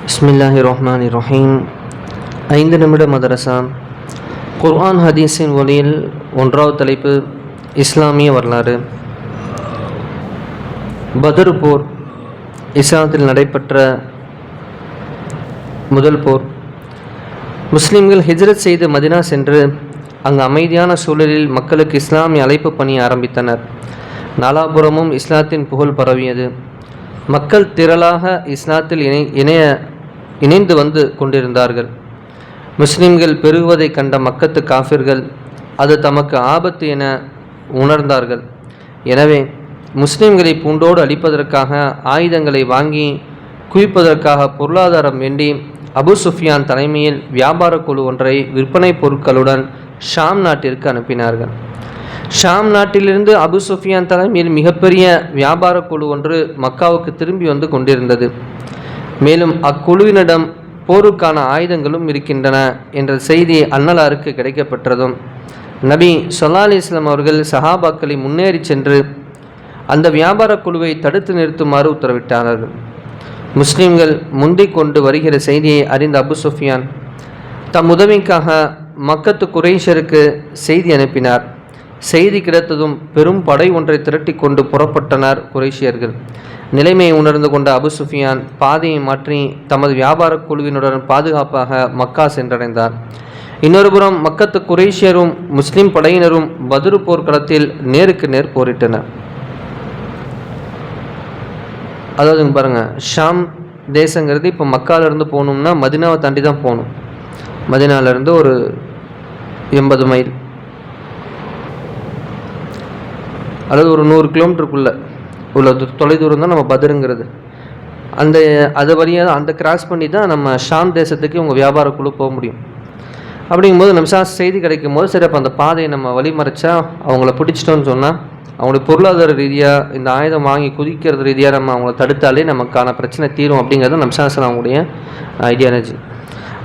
பிஸ்மில்லாஹிர்ரஹ்மானிர்ரஹீம். 5 நிமிட மதரசா. குர்ஆன் ஹதீஸின் ஒளியில் 1வது தலைப்பு இஸ்லாமிய வரலாறு. பத்ர் போர் இஸ்லாத்தில் நடைபெற்ற முதல் போர். முஸ்லிம்கள் ஹிஜ்ரத் செய்து மதினா சென்று அங்கு அமைதியான சூழலில் மக்களுக்கு இஸ்லாமிய அழைப்பு பணி ஆரம்பித்தனர். நாலாபுரமும் இஸ்லாத்தின் புகழ் பரவியது. மக்கள் திரளாக இஸ்லாத்தில் இணைந்து வந்து கொண்டிருந்தார்கள். முஸ்லிம்கள் பெருகுவதை கண்ட மக்கத்து காஃபிர்கள் அது தமக்கு ஆபத்து என உணர்ந்தார்கள். எனவே முஸ்லிம்களை பூண்டோடு அழிப்பதற்காக ஆயுதங்களை வாங்கி குவிப்பதற்காக பொருளாதாரம் வேண்டி அபு சுஃபியான் தலைமையில் வியாபார குழு ஒன்றை விற்பனை பொருட்களுடன் ஷாம் நாட்டிற்கு அனுப்பினார்கள். ஷாம் நாட்டிலிருந்து அபு சுஃபியான் தலைமையில் மிகப்பெரிய வியாபார குழு ஒன்று மக்காவுக்கு திரும்பி வந்து கொண்டிருந்தது. மேலும் அக்குழுவினிடம் போருக்கான ஆயுதங்களும் இருக்கின்றன என்ற செய்தி அன்னலாருக்கு கிடைக்கப்பெற்றதும் நபி ஸல்லல்லாஹு அலைஹி வஸல்லம் அவர்கள் சஹாபாக்களை முன்னேறி சென்று அந்த வியாபார குழுவை தடுத்து நிறுத்துமாறு உத்தரவிட்டார்கள். முஸ்லிம்கள் முந்திக் கொண்டு வருகிற செய்தியை அறிந்த அபு சுஃபியான் தம் உதவிக்காக மக்கத்து குறைஷருக்கு செய்தி அனுப்பினார். செய்தி கிடைத்ததும் பெரும் படை ஒன்றை திரட்டி கொண்டு புறப்பட்டனர் குறைஷியர்கள். நிலைமையை உணர்ந்து கொண்ட அபு சுஃபியான் பாதையை மாற்றி தமது வியாபார குழுவினுடன் பாதுகாப்பாக மக்கா சென்றடைந்தார். இன்னொரு புறம் மக்கத்து குறைஷியரும் முஸ்லிம் படையினரும் பத்ர் போர்க்களத்தில் நேருக்கு நேர் போரிட்டனர். அதாவது பாருங்க, ஷாம் தேசங்கிறது இப்போ மக்காலிருந்து போகணும்னா மதினாவை தாண்டி தான் போகணும். மதினாவிலேருந்து ஒரு 80 மைல் அல்லது ஒரு 100 கிலோமீட்டருக்குள்ளே உள்ள தொலைதூரம் தான் நம்ம பத்ருங்கிறது. அது வழியாக அந்த கிராஸ் பண்ணி தான் நம்ம ஷாம் தேசத்துக்கு உங்கள் வியாபார குழு போக முடியும். அப்படிங்கும்போது நம்ம செய்தி கிடைக்கும் போது சரி, அப்போ அந்த பாதையை நம்ம வழிமறைச்சா அவங்கள பிடிச்சிட்டோன்னு சொன்னால் அவங்களுடைய பொருளாதார ரீதியாக இந்த ஆயுதம் வாங்கி குதிக்கிறது ரீதியாக நம்ம அவங்கள தடுத்தாலே நமக்கான பிரச்சனை தீரும் அப்படிங்கிறது நம்சாசன் அவங்களுடைய ஐடியாலஜி.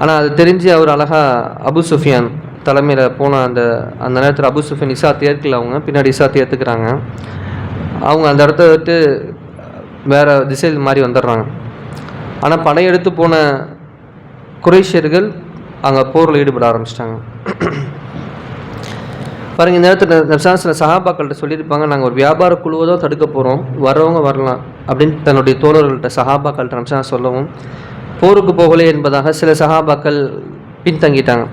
ஆனால் அது தெரிஞ்சு அவர் அழகாக அபு சுஃபியான் தலைமையில் போன அந்த நேரத்தில் அபு சுஃபியான் இசாத் ஏற்கல, அவங்க பின்னாடி இசாத் ஏற்றுக்கிறாங்க. அவங்க அந்த இடத்த விட்டு வேறு திசையில் மாதிரி வந்துடுறாங்க. ஆனால் படையெடுத்து போன குறைஷியர்கள் அங்கே போரில் ஈடுபட ஆரம்பிச்சிட்டாங்க. பாருங்கள், இந்த நேரத்தில் நபிசாஸ்ல சஹாபாக்கள்கிட்ட சொல்லியிருப்பாங்க, நாங்கள் ஒரு வியாபார குழுவை தான் தடுக்க போகிறோம், வரவங்க வரலாம் அப்படின்னு தன்னுடைய தோழர்கள்ட்ட சஹாபாக்கள்கிட்ட நபிசாஸ் சொல்லவும் போருக்கு போகலே என்பதாக சில சஹாபாக்கள் பின்தங்கிட்டாங்க.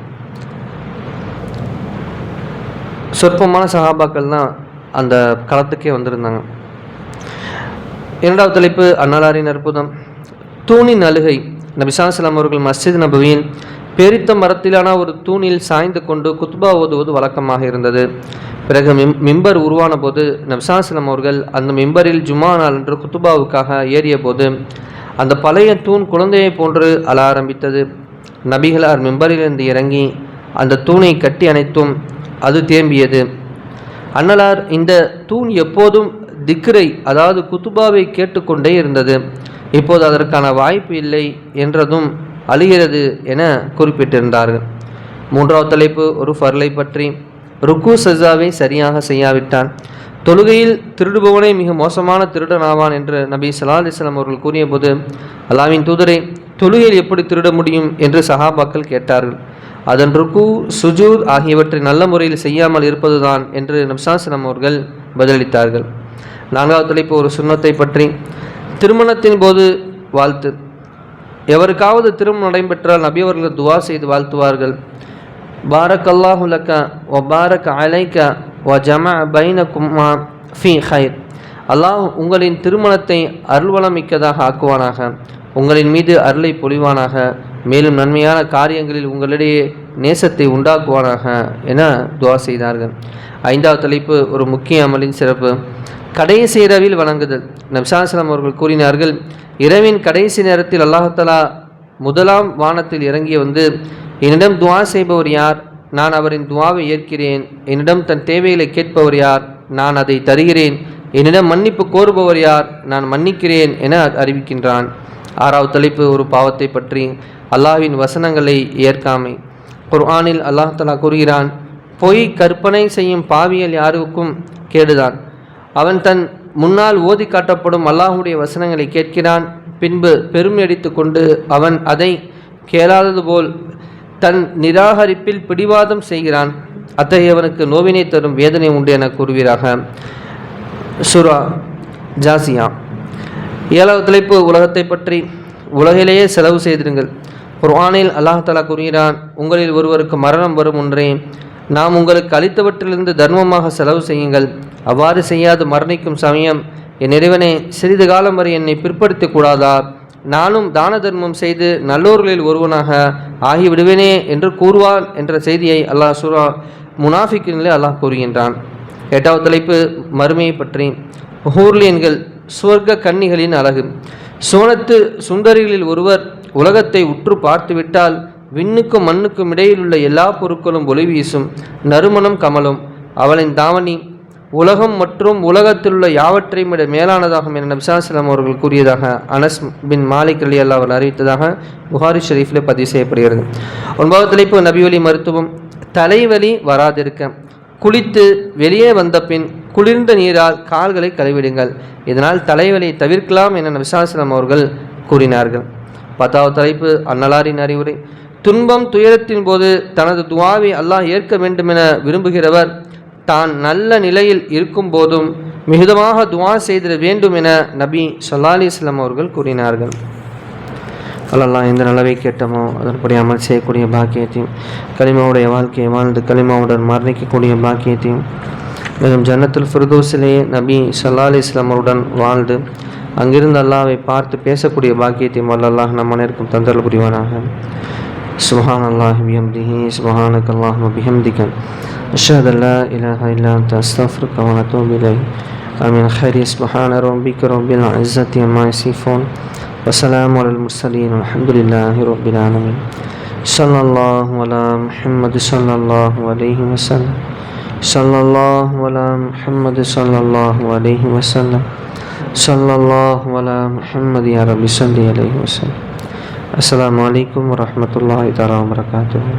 சொற்பமான சஹாபாக்கள் தான் அந்த களத்துக்கே வந்திருந்தாங்க. 2வது தலைப்பு அன்னலாரின் அற்புதம். தூணின் அழுகை. நபி ஸல்லல்லாஹு அலைஹி வஸல்லம் அவர்கள் மஸ்ஜித் நபவியின் பெரித்த மரத்திலான ஒரு தூணில் சாய்ந்து கொண்டு குத்பா ஓதுவது வழக்கமாக இருந்தது. பிறகு மிம்பர் உருவான போது நபி ஸல்லல்லாஹு அலைஹி வஸல்லம் அவர்கள் அந்த மிம்பரில் ஜும்மா நாள் என்று குத்துபாவுக்காக ஏறிய போது அந்த பழைய தூண் குழந்தையை போன்று அழ ஆரம்பித்தது. நபிகளார் மிம்பரிலிருந்து இறங்கி அந்த தூணை கட்டி அணைத்தும் அது தேம்பியது. அன்னலார் இந்த தூண் எப்போதும் திக்ரை, அதாவது குத்துபாவை கேட்டுக்கொண்டே இருந்தது. இப்போது அதற்கான வாய்ப்பு இல்லை என்றதும் அழுகிறது என குறிப்பிட்டிருந்தார்கள். 3வது தலைப்பு ஒரு ஃபர்லை பற்றி. ருக்கு சஜாவை சரியாக செய்யாவிட்டான் தொழுகையில் திருடுபவனே மிக மோசமான திருடன் ஆவான் என்று நபி ஸல்லல்லாஹு அலைஹி வஸல்லம் அவர்கள் கூறிய போது, அல்லாஹ்வின் தூதரே, தொழுகையில் எப்படி திருட முடியும் என்று சஹாபாக்கள் கேட்டார்கள். அதன் ருக்கு சுஜூத் ஆகியவற்றை நல்ல முறையில் செய்யாமல் இருப்பதுதான் என்று நபி ஸல்லல்லாஹு அலைஹி வஸல்லம் அவர்கள் பதிலளித்தார்கள். 4வது தலைப்பு ஒரு சுன்னத்தை பற்றி. திருமணத்தின் போது வாழ்த்து. எவருக்காவது திருமணம் நடைபெற்றால் நபி அவர்கள் துவா செய்து வாழ்த்துவார்கள். பாரக்கல்லாஹு லக்க வ பாரக் அலைக்க வ ஜமஅ பைனகுமா ஃபீ ஹைர். அல்லாஹ் உங்களின் திருமணத்தை அருள்வளமிக்கதாக ஆக்குவானாக, உங்களின் மீது அருளை பொழிவானாக, மேலும் நன்மையான காரியங்களில் உங்களிடையே நேசத்தை உண்டாக்குவானாக என துவா செய்தார்கள். 5வது தலைப்பு ஒரு முக்கிய அமலின் சிறப்பு. கடைசி இரவில் வணங்குதல். நபி ஸல்லல்லாஹு அலைஹி வஸல்லம் அவர்கள் கூறினார்கள், இரவின் கடைசி நேரத்தில் அல்லாஹ் தஆலா முதலாம் வானத்தில் இறங்கி வந்து, என்னிடம் துவா செய்பவர் யார், நான் அவரின் துவாவை ஏற்கிறேன். என்னிடம் தன் தேவைகளை கேட்பவர் யார், நான் அதை தருகிறேன். என்னிடம் மன்னிப்பு கோருபவர் யார், நான் மன்னிக்கிறேன் என அறிவிக்கின்றான். 6வது தலைப்பு ஒரு பாவத்தை பற்றி. அல்லாஹ்வின் வசனங்களை ஏற்காமை. குர்ஆனில் அல்லாஹ் தஆலா கூறுகிறான், பொய் கற்பனை செய்யும் பாவியல் யாருக்கும் கேடுதான். அவன் தன் முன்னால் ஓதி காட்டப்படும் அல்லாஹுடைய வசனங்களை கேட்கிறான், பின்பு பெருமை அடித்து கொண்டு அவன் அதை கேளாதது போல் தன் நிராகரிப்பில் பிடிவாதம் செய்கிறான். அத்தகையவனுக்கு நோவினை தரும் வேதனை உண்டு என கூறுவீராக. சூரா ஜாசியா. 7வது தலைப்பு உலகத்தை பற்றி. உலகிலேயே செலவு செய்திருங்கள். குர்ஆனில் அல்லாஹ் தஆலா கூறுகிறான், உங்களில் ஒருவருக்கு மரணம் வரும் ஒன்றே, நாம் உங்களுக்கு அளித்தவற்றிலிருந்து தர்மமாக செலவு செய்யுங்கள். அவ்வாறு செய்யாது மரணிக்கும் சமயம், என் இறைவனே, சிறிது காலம் வரை என்னை பிற்படுத்தக் கூடாதா? நானும் தான தர்மம் செய்து நல்லோர்களில் ஒருவனாக ஆகிவிடுவேனே என்று கூறுவான் என்ற செய்தியை அல்லாஹ் சூரா முனாஃபிக்கினிலே அல்லாஹ் கூறுகின்றான். 8வது தலைப்பு மறுமையை பற்றி. ஹூர்லியன்கள் சுவர்க்க கன்னிகளின் அழகு. சோனத்து சுந்தரிகளில் ஒருவர் உலகத்தை உற்று பார்த்துவிட்டால் விண்ணுக்கும் மண்ணுக்கும் இடையில் உள்ள எல்லா பொருட்களும் ஒளி வீசும், நறுமணம் கமலும். அவளின் தாவணி உலகம் மற்றும் உலகத்தில் உள்ள யாவற்றையும் விட மேலானதாகும் என நபி ஸல்லல்லாஹு அலைஹி வஸல்லம் அவர்கள் கூறியதாக அனஸ் பின் மாலிக் ரலியல்லாஹு அன்ஹு அறிவித்ததாக புகாரி ஷரீஃபில் பதிவு செய்யப்படுகிறது. 9வது தலைப்பு நபிவழி மருத்துவம். தலைவலி வராதிருக்க குளித்து வெளியே வந்த பின் குளிர்ந்த நீரால் கால்களை கழுவிடுங்கள். இதனால் தலைவலியை தவிர்க்கலாம் என நபி ஸல்லல்லாஹு அலைஹி வஸல்லம் அவர்கள் கூறினார்கள். 10வது தலைப்பு அன்னலாரின் அறிவுரை. துன்பம் துயரத்தின் போது தனது துஆவை அல்லாஹ் ஏற்க வேண்டும் என விரும்புகிறவர் தான் நல்ல நிலையில் இருக்கும் போதும் மிகுதமாக துஆ செய்திட வேண்டும் என நபி ஸல்லல்லாஹு அலைஹி வஸல்லம் அவர்கள் கூறினார்கள். அல்லாஹ் எந்த நல்லவை கேட்டமோ அதன்படி அமல் செய்யக்கூடிய பாக்கியத்தையும், கலிமாவுடைய வாழ்க்கையை வாழ்ந்து கலிமாவுடன் மரணிக்கக்கூடிய பாக்கியத்தையும், மேலும் ஜன்னத்துல் ஃபிர்தௌஸிலே நபி ஸல்லல்லாஹு அலைஹி வஸல்லம் அவருடன் வாழ்ந்து அங்கிருந்து அல்லாஹ்வை பார்த்து பேசக்கூடிய பாக்கியத்தையும் அல்லாஹ் நம் அனைவருக்கும் தந்தருள் புரிவானாக. சுப்ஹானல்லாஹி பிஹம்திஹி சுப்ஹானக அல்லாஹும்ம பிஹம்திக அஷ்ஹது அல்லா இலாஹா இல்லா அன்த அஸ்தக்ஃபிருக வ அத்தூபு இலைக். ஆமீன். ஹைரி. சுப்ஹான ரப்பிக ரப்பில் இஸ்ஸத்தி அம்மா யசிஃபூன் வ ஸலாமுன் அலல் முர்ஸலீன் வல்ஹம்துலில்லாஹி ரப்பில் ஆலமீன். ஸல்லல்லாஹு அலா முஹம்மது ஸல்லல்லாஹு அலைஹி வஸல்லம். ஸல்லல்லாஹு அலா முஹம்மது ஸல்லல்லாஹு அலைஹி வஸல்லம். ஸல்லல்லாஹு அலா முஹம்மது யா ரப்பி ஸல்லி அலைஹி வஸல்லம். அஸ்ஸலாமு அலைக்கும் வரஹ்மத்துல்லாஹி தஆலா வ பரகாத்துஹு.